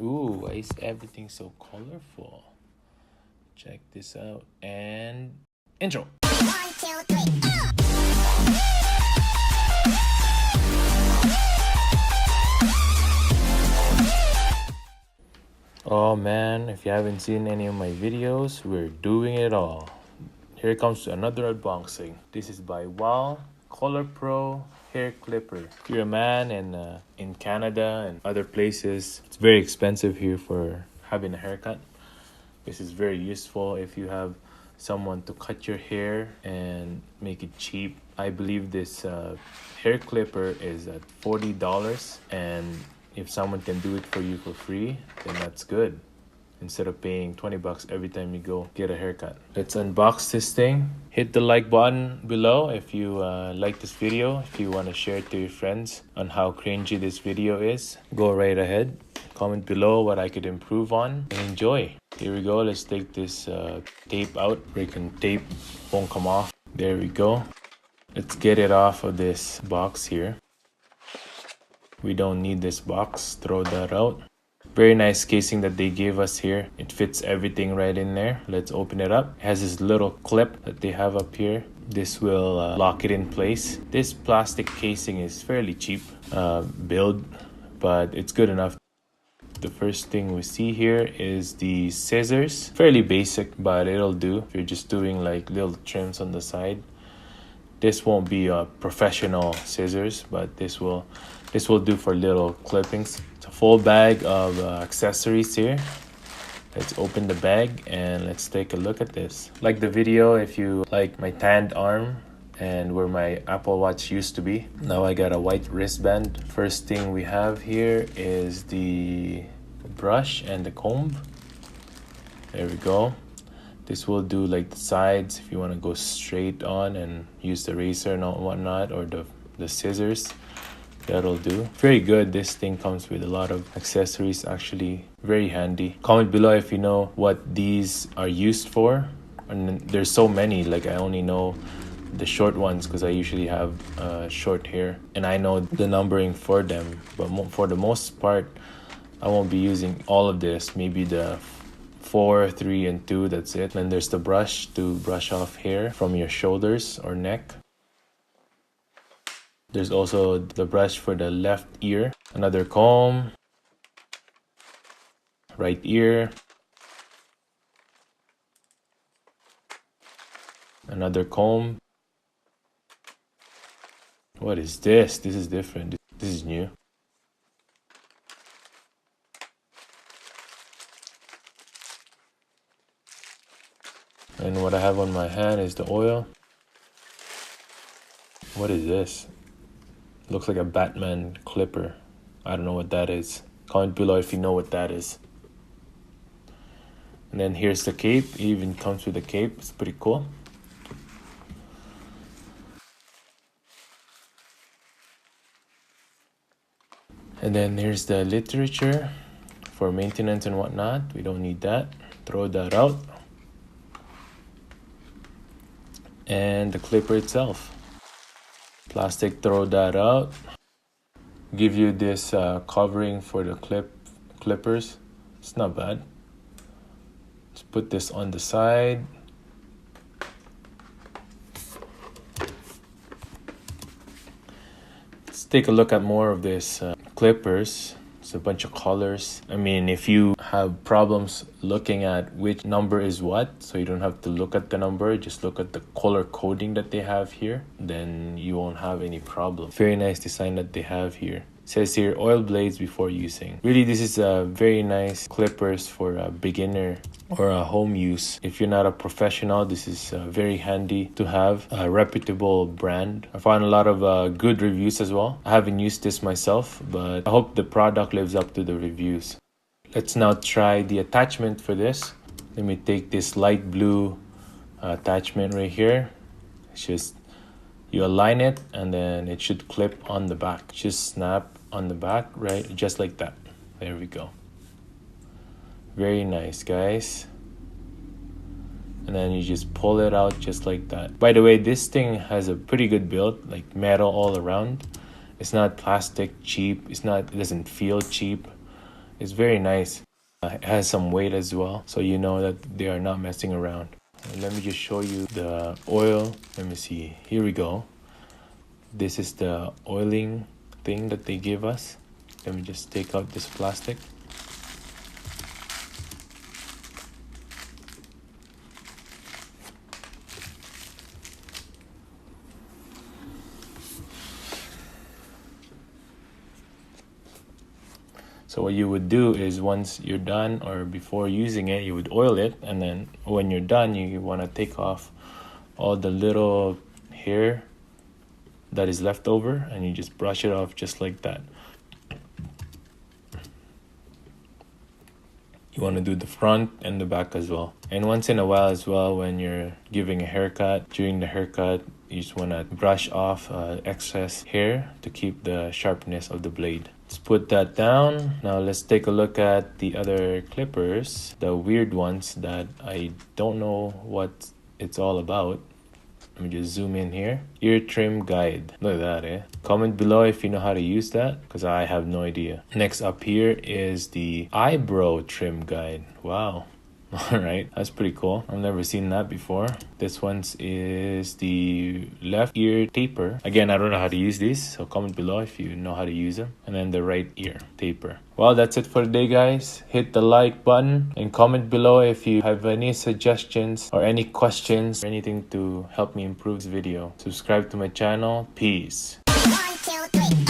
Ooh, why is everything so colorful? Check this out. And intro. 1, 2, 3. Oh man, if you haven't seen any of my videos, we're doing it all. Here comes another unboxing. This is by Wow Color Pro Hair Clipper. If you're a man and in Canada and other places, it's very expensive here for having a haircut. This is very useful if you have someone to cut your hair and make it cheap. I believe this hair clipper is at $40, and if someone can do it for you for free, then that's good. Instead of paying 20 bucks every time you go get a haircut. Let's unbox this thing. Hit the like button below if you like this video. If you want to share it to your friends on how cringy this video is, go right ahead. Comment below what I could improve on and enjoy. Here we go. Let's take this tape out. Breaking tape won't come off. There we go. Let's get it off of this box here. We don't need this box. Throw that out. Very nice casing that they gave us here. It fits everything right in there. Let's open it up. It has this little clip that they have up here. This will lock it in place. This plastic casing is fairly cheap build, but it's good enough. The first thing we see here is the scissors. Fairly basic, but it'll do if you're just doing like little trims on the side. This won't be a professional scissors, but this will do for little clippings. It's a full bag of accessories here. Let's open the bag and let's take a look at this. Like the video if you like my tanned arm and where my Apple Watch used to be. Now I got a white wristband. First thing we have here is the brush and the comb. There we go. This will do like the sides if you want to go straight on and use the razor and whatnot, or the scissors. That'll do. Very good. This thing comes with a lot of accessories, actually very handy. Comment below if you know what these are used for. And there's so many, like I only know the short ones because I usually have short hair and I know the numbering for them, but for the most part I won't be using all of this. Maybe the 4, 3, and 2, that's it. Then there's the brush to brush off hair from your shoulders or neck. There's also the brush for the left ear. Another comb. Right ear. Another comb. What is this? This is different. This is new. And what I have on my hand is the oil. What is this? Looks like a Batman clipper. I don't know what that is. Comment below if you know what that is. And then here's the cape. It even comes with a cape. It's pretty cool. And then here's the literature for maintenance and whatnot. We don't need that. Throw that out. And the clipper itself. Plastic, throw that out. Give you this covering for the clippers. It's not bad. Let's put this on the side. Let's take a look at more of this clippers. It's a bunch of colors. I mean, if you have problems looking at which number is what, so you don't have to look at the number, just look at the color coding that they have here, then you won't have any problem. Very nice design that they have here. It says here, oil blades before using. Really, this is a very nice clippers for a beginner or a home use. If you're not a professional, this is very handy to have. A reputable brand. I found a lot of good reviews as well. I haven't used this myself, but I hope the product lives up to the reviews. Let's now try the attachment for this. Let me take this light blue attachment right here. It's just, you align it and then it should clip on the back. Just snap on the back, right? Just like that. There we go. Very nice, guys. And then you just pull it out just like that. By the way, this thing has a pretty good build, like metal all around. It's not plastic cheap. It doesn't feel cheap. It's very nice. It has some weight as well, so you know that they are not messing around. And let me just show you the oil. Let me see. Here we go. This is the oiling thing that they give us. Let me just take out this plastic. So what you would do is once you're done or before using it, you would oil it, and then when you're done, you want to take off all the little hair that is left over, and you just brush it off just like that. You want to do the front and the back as well. And once in a while as well, when you're giving a haircut, during the haircut, you just want to brush off excess hair to keep the sharpness of the blade. Let's put that down. Now let's take a look at the other clippers, the weird ones that I don't know what it's all about. Let me just zoom in here. Ear trim guide. Look at that, eh? Comment below if you know how to use that, because I have no idea. Next up here is the eyebrow trim guide. Wow. Alright, that's pretty cool. I've never seen that before. This one is the left ear taper. Again, I don't know how to use these, so comment below if you know how to use them. And then the right ear taper. Well, that's it for today, guys. Hit the like button and comment below if you have any suggestions or any questions or anything to help me improve this video. Subscribe to my channel. Peace. 1, 2, 3.